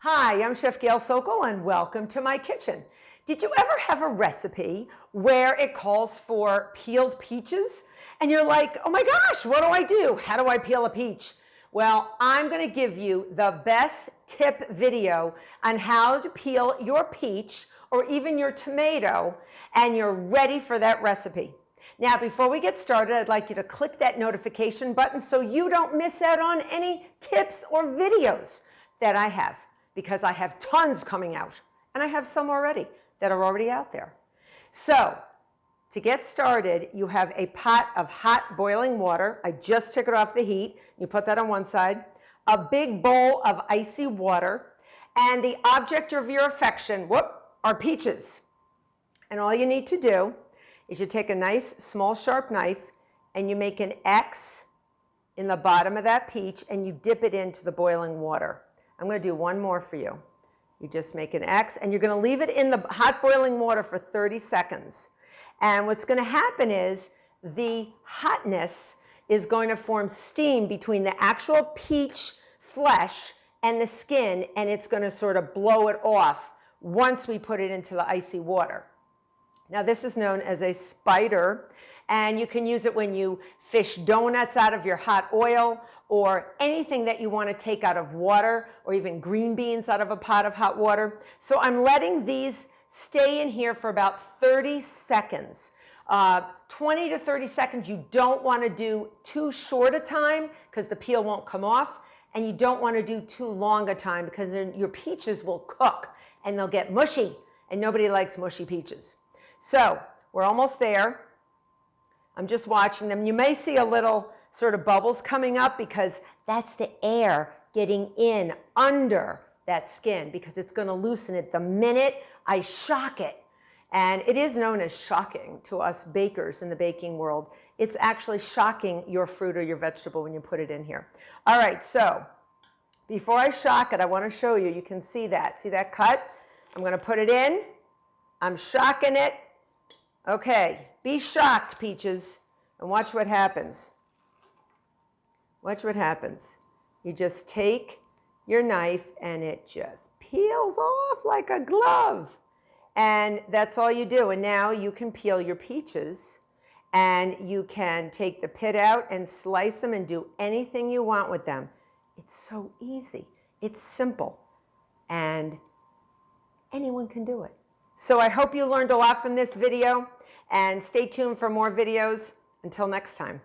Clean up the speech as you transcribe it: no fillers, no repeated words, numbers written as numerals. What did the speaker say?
Hi, I'm Chef Gail and welcome to my kitchen. Did you ever have a recipe where it calls for peeled peaches? And you're like, oh my gosh, what do I do? How do I peel a peach? Well, I'm gonna give you the best tip video on how to peel your peach or even your tomato, and you're ready for that recipe. Now, before we get started, I'd like you to click that notification button so you don't miss out on any tips or videos that I have, because I have tons coming out, and I have some already that are already out there. So to get started, you have a pot of hot boiling water. I just took it off the heat. You put that on one side. A big bowl of icy water, and the object of your affection, are peaches. And all you need to do is you take a nice small sharp knife and you make an X in the bottom of that peach and you dip it into the boiling water. I'm going to do one more for you. You just make an X and you're going to leave it in the hot boiling water for 30 seconds. And what's going to happen is the hotness is going to form steam between the actual peach flesh and the skin, and it's going to sort of blow it off once we put it into the icy water. Now, this is known as a spider, and you can use it when you fish donuts out of your hot oil, or anything that you want to take out of water, or even green beans out of a pot of hot water. So I'm letting these stay in here for about 30 seconds. 20 to 30 seconds. You don't want to do too short a time because the peel won't come off, and you don't want to do too long a time because then your peaches will cook and they'll get mushy, and nobody likes mushy peaches. So we're almost there. I'm just watching them. You may see a little sort of bubbles coming up because that's the air getting in under that skin, because it's going to loosen it the minute I shock it. And it is known as shocking to us bakers in the baking world. It's actually shocking your fruit or your vegetable when you put it in here. All right, so before I shock it, I want to show you. You can see that. See that cut? I'm going to put it in. I'm shocking it. Okay, be shocked, peaches, and watch what happens. Watch what happens. You just take your knife and it just peels off like a glove. And that's all you do. And now you can peel your peaches, and you can take the pit out and slice them and do anything you want with them. It's so easy. It's simple. And anyone can do it. So I hope you learned a lot from this video, and stay tuned for more videos. Until next time.